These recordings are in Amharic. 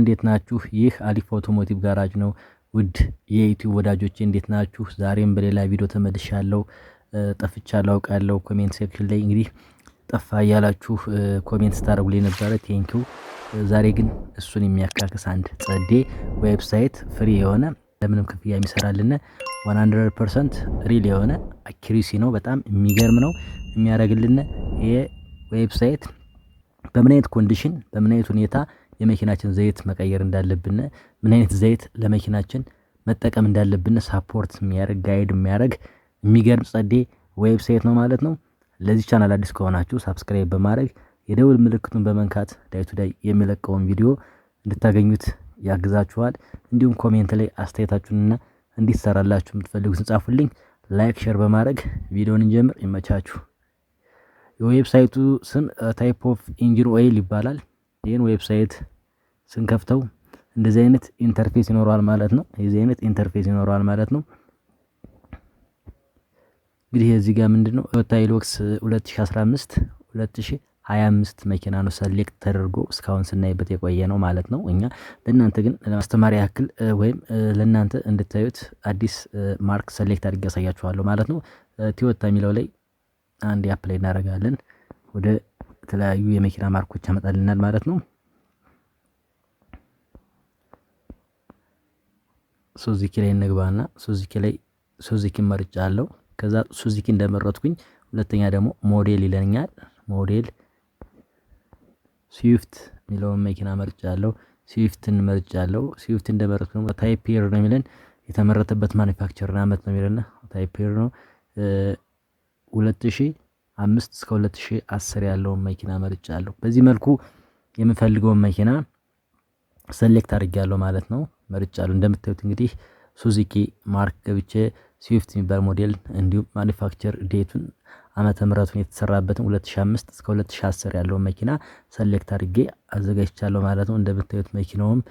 እንዴት ናችሁ? ይህ አሊፍ አውቶሞቲቭ ጋራጅ ነው። ውድ የዩቲዩብ ወዳጆቼ እንዴት ናችሁ? ዛሬም በሌላ ቪዲዮ ተመልሻለሁ። ጠፍቻለሁ አውቃለሁ። ኮሜንት ሴክሽን ላይ እንግዲህ ጠፋ እያላችሁ ኮሜንት ስታደርጉልኝ ነበረ። ቴንኪው። ዛሬ ግን እሱን የሚያካክስ አንድ ጸዴ ዌብሳይት ፍሪ የሆነ ለምንም ክፍያ የሚሰራልን 100% ሪል የሆነ አኪሪሲ ነው። በጣም የሚገርም ነው የሚያደርግልን ይሄ ዌብሳይት በምን አይነት ኮንዲሽን በምን አይነት ሁኔታ የመኪናችን ዘይት መቀየር እንዳለብን ምን አይነት ዘይት ለመኪናችን መጠቀም እንዳለብን ሳፖርት የሚያደርግ ጋይድ የሚያደርግ የሚገርም ጸዴ ዌብሳይት ነው ማለት ነው። ለዚህ ቻናል አዲስ ከሆናችሁ ሳብስክራይብ በማድረግ የደውል ምልክቱን በመንካት ዳይ ቱ ዳይ የሚለቀውን ቪዲዮ እንድታገኙት ያግዛችኋል። እንዲሁም ኮሜንት ላይ አስተያየታችሁንና እንዲሰራላችሁ የምትፈልጉትን ጻፉልኝ። ላይክ ሼር በማድረግ ቪዲዮውን እንጀምር። ይመቻችሁ። የዌብሳይቱ ስም ታይፕ ኦፍ ኢንጂን ኦይል ይባላል። ይህን ዌብሳይት ስንከፍተው እንደዚህ አይነት ኢንተርፌስ ይኖረዋል ማለት ነው። የዚህ አይነት ኢንተርፌስ ይኖረዋል ማለት ነው። እንግዲህ እዚህ ጋር ምንድነው ቶዮታ ሃይሉክስ 2015 2025 መኪና ነው ሰሌክት ተደርጎ እስካሁን ስናይበት የቆየ ነው ማለት ነው። እኛ ለእናንተ ግን ለማስተማሪያ ያክል ወይም ለእናንተ እንድታዩት አዲስ ማርክ ሰሌክት አድርጌ ያሳያችኋለሁ ማለት ነው። ቶዮታ የሚለው ላይ አንድ አፕላይ እናደርጋለን። ወደ የተለያዩ የመኪና ማርኮች ያመጣልናል ማለት ነው። ሱዙኪ ላይ እንግባና ሱዙኪ ላይ ሱዙኪ መርጫለሁ። ከዛ ሱዙኪ እንደመረጥኩኝ ሁለተኛ ደግሞ ሞዴል ይለኛል። ሞዴል ስዊፍት የሚለውን መኪና መርጫለሁ። ስዊፍትን መርጫለሁ። ስዊፍት እንደመረጥኩ ደግሞ ታይፕ ሂር ነው የሚለን የተመረተበት ማኒፋክቸር አመት ነው የሚለን ታይፕ ሂር ነው 2005 እስከ 2010 ያለውን መኪና መርጫለሁ። በዚህ መልኩ የምፈልገውን መኪና ሰሌክት አድርጌያለሁ ማለት ነው። መርጫለሁ። እንደምታዩት እንግዲህ ሱዙኪ ማርክ ገብቼ ስዊፍት የሚባል ሞዴል እንዲሁም ማኒፋክቸር ዴቱን ዓመተ ምህረቱን የተሰራበትን 2005 እስከ 2010 ያለውን መኪና ሰሌክት አድርጌ አዘጋጅቻለሁ ማለት ነው። እንደምታዩት መኪናውም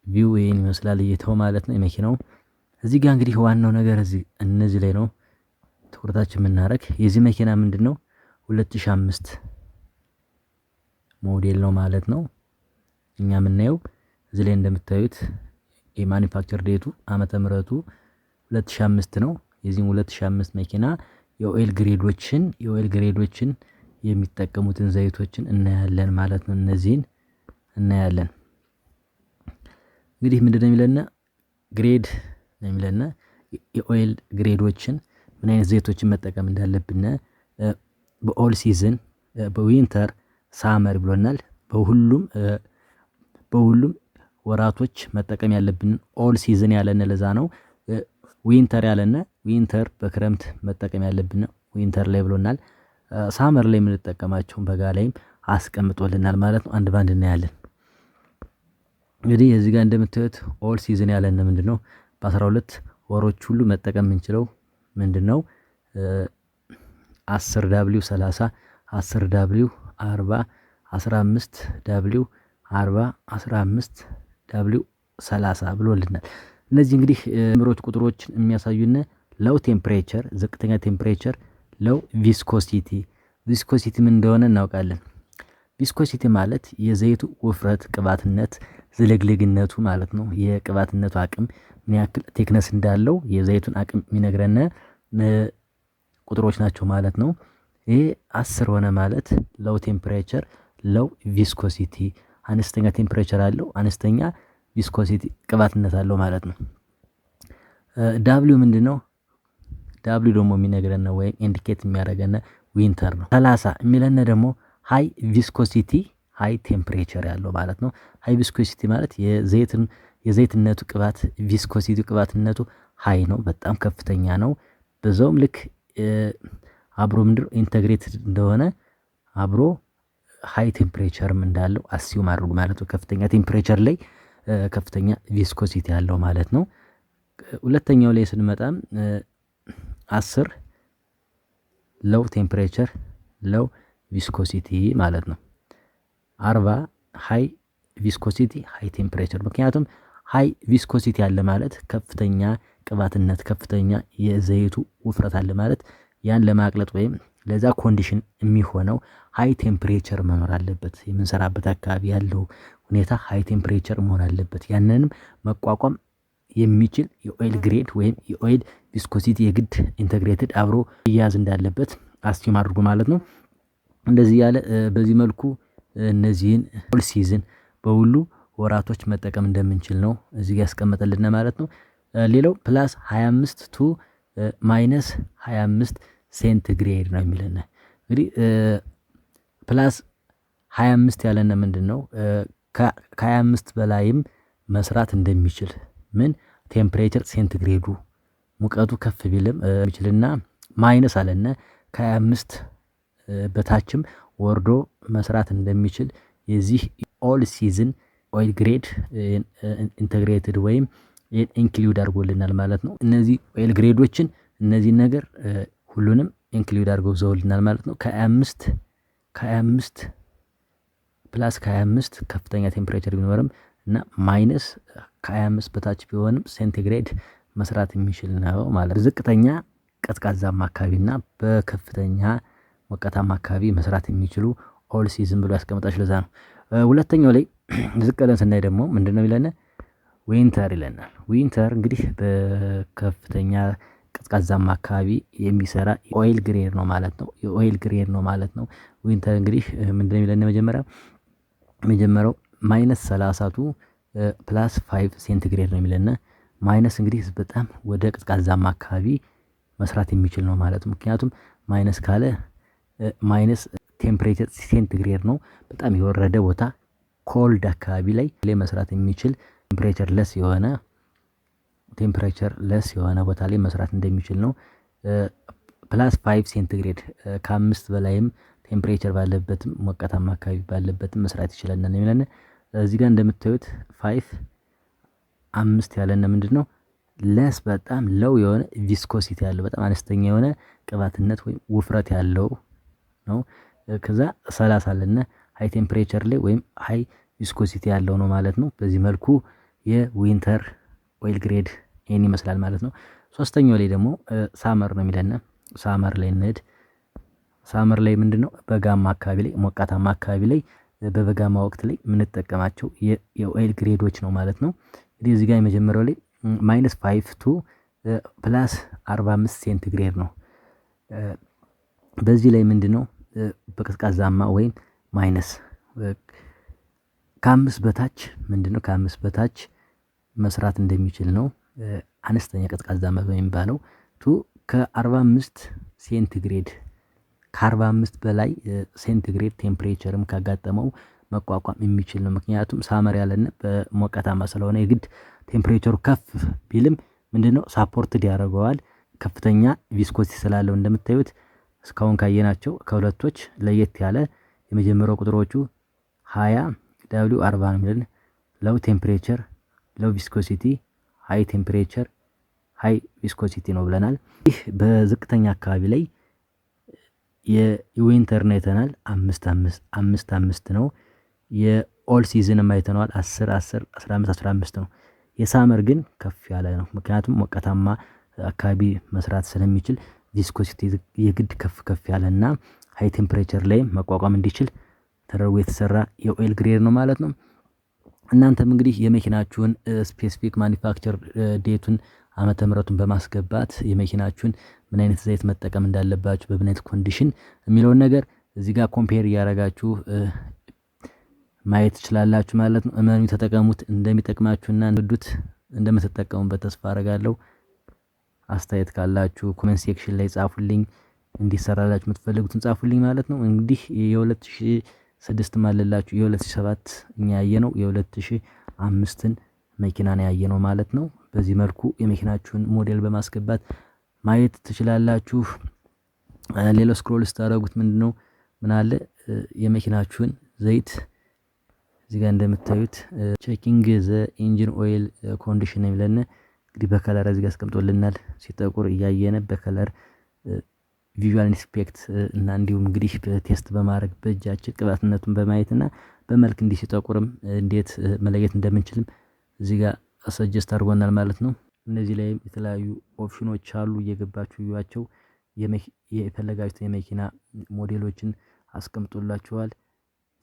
ቪው ይሄን ይመስላል እይታው ማለት ነው። የመኪናው እዚህ ጋር እንግዲህ ዋናው ነገር እነዚህ ላይ ነው ትኩረታችን የምናደርግ። የዚህ መኪና ምንድነው 2005 ሞዴል ነው ማለት ነው። እኛ የምናየው እዚህ ላይ እንደምታዩት የማኒፋክቸር ዴቱ ዓመተ ምህረቱ 2005 ነው። የዚህም 2005 መኪና የኦይል ግሬዶችን የሚጠቀሙትን ዘይቶችን እናያለን ማለት ነው። እነዚህን እናያለን። እንግዲህ ምንድነው የሚለና ግሬድ ነው የሚለና የኦይል ግሬዶችን ምን አይነት ዘይቶችን መጠቀም እንዳለብን በኦል ሲዝን በዊንተር ሳመር ብሎናል። በሁሉም ወራቶች መጠቀም ያለብን ኦል ሲዝን ያለን ለዛ ነው። ዊንተር ያለን ዊንተር በክረምት መጠቀም ያለብን ዊንተር ላይ ብሎናል። ሳመር ላይ የምንጠቀማቸውን በጋ ላይም አስቀምጦልናል ማለት ነው። አንድ ባንድ እናያለን። እንግዲህ እዚህ ጋር እንደምታዩት ኦል ሲዝን ያለን ምንድነው በ12 ወሮች ሁሉ መጠቀም የምንችለው ምንድነው 10W 30 10W 40 15W 40 15W 30 ብሎልናል። እነዚህ እንግዲህ ምሮች ቁጥሮችን የሚያሳዩን ሎው ቴምፕሬቸር ዝቅተኛ ቴምፕሬቸር፣ ሎው ቪስኮሲቲ ምን እንደሆነ እናውቃለን። ቪስኮሲቲ ማለት የዘይቱ ውፍረት፣ ቅባትነት፣ ዝልግልግነቱ ማለት ነው። የቅባትነቱ አቅም ምን ያክል ቴክነስ እንዳለው የዘይቱን አቅም የሚነግረን ቁጥሮች ናቸው ማለት ነው። ይሄ 10 ሆነ ማለት ሎው ቴምፕሬቸር ሎው ቪስኮሲቲ፣ አነስተኛ ቴምፕሬቸር አለው አነስተኛ ቪስኮሲቲ ቅባትነት አለው ማለት ነው። ዳብሊው ምንድነው? ዳብሊው ደግሞ የሚነግረን ወይም ኢንዲኬት የሚያደርገን ዊንተር ነው። 30 የሚለን ደግሞ ሃይ ቪስኮሲቲ ሃይ ቴምፕሬቸር ያለው ማለት ነው። ሃይ ቪስኮሲቲ ማለት የዘይትነቱ ቅባት ቪስኮሲቲ ቅባትነቱ ሃይ ነው፣ በጣም ከፍተኛ ነው። በዛውም ልክ አብሮ ምንድነው ኢንተግሬትድ እንደሆነ አብሮ ሃይ ቴምፕሬቸርም እንዳለው አስዩም አድርጉ ማለት ነው። ከፍተኛ ቴምፕሬቸር ላይ ከፍተኛ ቪስኮሲቲ ያለው ማለት ነው። ሁለተኛው ላይ ስንመጣም 10 ሎው ቴምፕሬቸር ሎው ቪስኮሲቲ ማለት ነው። 40 ሃይ ቪስኮሲቲ ሃይ ቴምፕሬቸር። ምክንያቱም ሃይ ቪስኮሲቲ ያለ ማለት ከፍተኛ ቅባትነት ከፍተኛ የዘይቱ ውፍረት አለ ማለት ያን ለማቅለጥ ወይም ለዛ ኮንዲሽን የሚሆነው ሃይ ቴምፕሬቸር መኖር አለበት። የምንሰራበት አካባቢ ያለው ሁኔታ ሃይ ቴምፕሬቸር መሆን አለበት። ያንንም መቋቋም የሚችል የኦይል ግሬድ ወይም የኦይል ቪስኮሲቲ የግድ ኢንተግሬትድ አብሮ እያያዝ እንዳለበት አስቲም አድርጉ ማለት ነው። እንደዚህ ያለ በዚህ መልኩ እነዚህን ኦል ሲዝን በሁሉ ወራቶች መጠቀም እንደምንችል ነው እዚህ ጋር ያስቀመጠልን ማለት ነው። ሌላው ፕላስ 25 ቱ ማይነስ 25 ሴንቲግሬድ ነው የሚለን። እንግዲህ ፕላስ 25 ያለን ምንድነው ከ25 በላይም መስራት እንደሚችል ምን ቴምፕሬቸር ሴንቲግሬዱ ሙቀቱ ከፍ ቢልም የሚችልና ማይነስ አለና ከ25 በታችም ወርዶ መስራት እንደሚችል የዚህ ኦል ሲዝን ኦይል ግሬድ ኢንተግሬትድ ወይም ኢንክሉድ አድርጎልናል ማለት ነው። እነዚህ ኦይል ግሬዶችን እነዚህ ነገር ሁሉንም ኢንክሉድ አድርገው ዘውልናል ማለት ነው። ከ25 ፕላስ ከ25 ከፍተኛ ቴምፕሬቸር ቢኖርም እና ማይነስ ከ25 በታች ቢሆንም ሴንቲግሬድ መስራት የሚችል ነው ማለት ነው። ዝቅተኛ ቀዝቃዛማ አካባቢና በከፍተኛ ሞቃታማ አካባቢ መስራት የሚችሉ ኦል ሲዝን ብሎ ያስቀምጣችሁ ለዛ ነው። ሁለተኛው ላይ ዝቅ ብለን ስናይ ደግሞ ምንድነው ይለና ዊንተር ይለናል። ዊንተር እንግዲህ በከፍተኛ ቀዝቃዛማ አካባቢ የሚሰራ ኦይል ግሬድ ነው ማለት ነው። የኦይል ግሬድ ነው ማለት ነው። ዊንተር እንግዲህ ምንድነው ይለና መጀመሪያው ማይነስ 30 ቱ ፕላስ 5 ሴንቲግሬድ ነው የሚለና ማይነስ እንግዲህ በጣም ወደ ቀዝቃዛማ አካባቢ መስራት የሚችል ነው ማለት ነው። ምክንያቱም ማይነስ ካለ ማይነስ ቴምፕሬቸር ሴንቲግሬድ ነው። በጣም የወረደ ቦታ ኮልድ አካባቢ ላይ መስራት የሚችል ቴምፕሬቸር ለስ የሆነ ቦታ ላይ መስራት እንደሚችል ነው። ፕላስ 5 ሴንቲግሬድ ከ5 በላይም ቴምፕሬቸር ባለበትም ሞቃታማ አካባቢ ባለበትም መስራት ይችላል ነው የሚለን። እዚህ ጋር እንደምታዩት 5 ያለን ምንድነው ለስ በጣም ለው የሆነ ቪስኮሲቲ ያለው በጣም አነስተኛ የሆነ ቅባትነት ወይም ውፍረት ያለው ነው። ከዛ 30 አለና ሃይ ቴምፕሬቸር ላይ ወይም ሃይ ቪስኮሲቲ ያለው ነው ማለት ነው። በዚህ መልኩ የዊንተር ኦይል ግሬድ ይሄን ይመስላል ማለት ነው። ሶስተኛው ላይ ደግሞ ሳመር ነው የሚለና ሳመር ላይ እንሂድ። ሳመር ላይ ምንድነው በጋማ አካባቢ ላይ ሞቃታማ አካባቢ ላይ በበጋማ ወቅት ላይ የምንጠቀማቸው የኦይል ግሬዶች ነው ማለት ነው። እንግዲህ እዚህ ጋር የመጀመሪያው ላይ ማይነስ 5 ቱ ፕላስ 45 ሴንቲግሬድ ነው። በዚህ ላይ ምንድነው በቀዝቃዛማ ወይም ማይነስ ከ5 በታች ምንድነው ከ5 በታች መስራት እንደሚችል ነው። አነስተኛ ቀዝቃዛማ በሚባለው ቱ ከ45 ሴንቲግሬድ ከ45 በላይ ሴንቲግሬድ ቴምፕሬቸርም ካጋጠመው መቋቋም የሚችል ነው። ምክንያቱም ሳመር ያለን በሞቃታማ ስለሆነ የግድ ቴምፕሬቸሩ ከፍ ቢልም ምንድነው ሳፖርትድ ያደርገዋል ከፍተኛ ቪስኮሲቲ ስላለው። እንደምታዩት እስካሁን ካየናቸው ከሁለቶች ለየት ያለ የመጀመሪያው ቁጥሮቹ 20 ደብሊው 40 ነው የሚለን ሎው ቴምፕሬቸር ሎው ቪስኮሲቲ ሃይ ቴምፕሬቸር ሃይ ቪስኮሲቲ ነው ብለናል። ይህ በዝቅተኛ አካባቢ ላይ የዊንተር ነው አይተናል 5 ነው። የኦል ሲዝንም አይተናል 10 15 ነው። የሳመር ግን ከፍ ያለ ነው። ምክንያቱም ሞቃታማ አካባቢ መስራት ስለሚችል ቪስኮሲቲ የግድ ከፍ ያለና ሃይ ቴምፕሬቸር ላይ መቋቋም እንዲችል ተደርጎ የተሰራ የኦይል ግሬድ ነው ማለት ነው። እናንተም እንግዲህ የመኪናችሁን ስፔሲፊክ ማኒፋክቸር ዴቱን ዓመተ ምህረቱን በማስገባት የመኪናችሁን ምን አይነት ዘይት መጠቀም እንዳለባችሁ በምን አይነት ኮንዲሽን የሚለውን ነገር እዚህ ጋር ኮምፔር እያደረጋችሁ ማየት ትችላላችሁ ማለት ነው። እመኑ፣ ተጠቀሙት። እንደሚጠቅማችሁና እንደምትወዱት እንደምትጠቀሙበት ተስፋ አደርጋለሁ። አስተያየት ካላችሁ ኮሜንት ሴክሽን ላይ ጻፉልኝ። እንዲሰራላችሁ የምትፈልጉትን ጻፉልኝ ማለት ነው። እንግዲህ የ2006 ማለላችሁ የ2007 እኛ ያየነው የ2005ን መኪና ነው ያየነው ማለት ነው። በዚህ መልኩ የመኪናችሁን ሞዴል በማስገባት ማየት ትችላላችሁ። ሌላው ስክሮል ስታደርጉት ምንድነው ምን አለ የመኪናችሁን ዘይት እዚህ ጋር እንደምታዩት ቼኪንግ ዘ ኢንጂን ኦይል ኮንዲሽን የሚለን እንግዲህ በከለር እዚህ ጋር አስቀምጦልናል። ሲጠቁር እያየነ በከለር ቪዥዋል ኢንስፔክት እና እንዲሁም እንግዲህ በቴስት በማድረግ በእጃችን ቅባትነቱን በማየት እና በመልክ እንዲህ ሲጠቁርም እንዴት መለየት እንደምንችልም እዚህ ጋር ሰጀስት አድርጎናል ማለት ነው። እነዚህ ላይም የተለያዩ ኦፕሽኖች አሉ፣ እየገባችሁ እዩዋቸው። የፈለጋችሁት የመኪና ሞዴሎችን አስቀምጦላችኋል።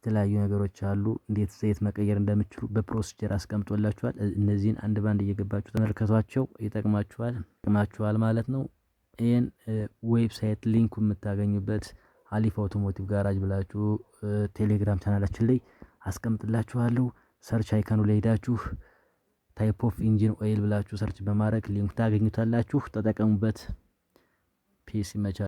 የተለያዩ ነገሮች አሉ። እንዴት ዘይት መቀየር እንደምችሉ በፕሮሲጀር አስቀምጦላችኋል። እነዚህን አንድ ባንድ እየገባችሁ ተመልከቷቸው፣ ይጠቅማችኋል ማለት ነው። ይህን ዌብሳይት ሊንኩ የምታገኙበት አሊፍ አውቶሞቲቭ ጋራጅ ብላችሁ ቴሌግራም ቻናላችን ላይ አስቀምጥላችኋለሁ። ሰርች አይከኑ ላይ ሄዳችሁ ታይፕ ኦፍ ኢንጂን ኦይል ብላችሁ ሰርች በማድረግ ሊንክ ታገኙታላችሁ። ተጠቀሙበት። ፒስ ይመቻል።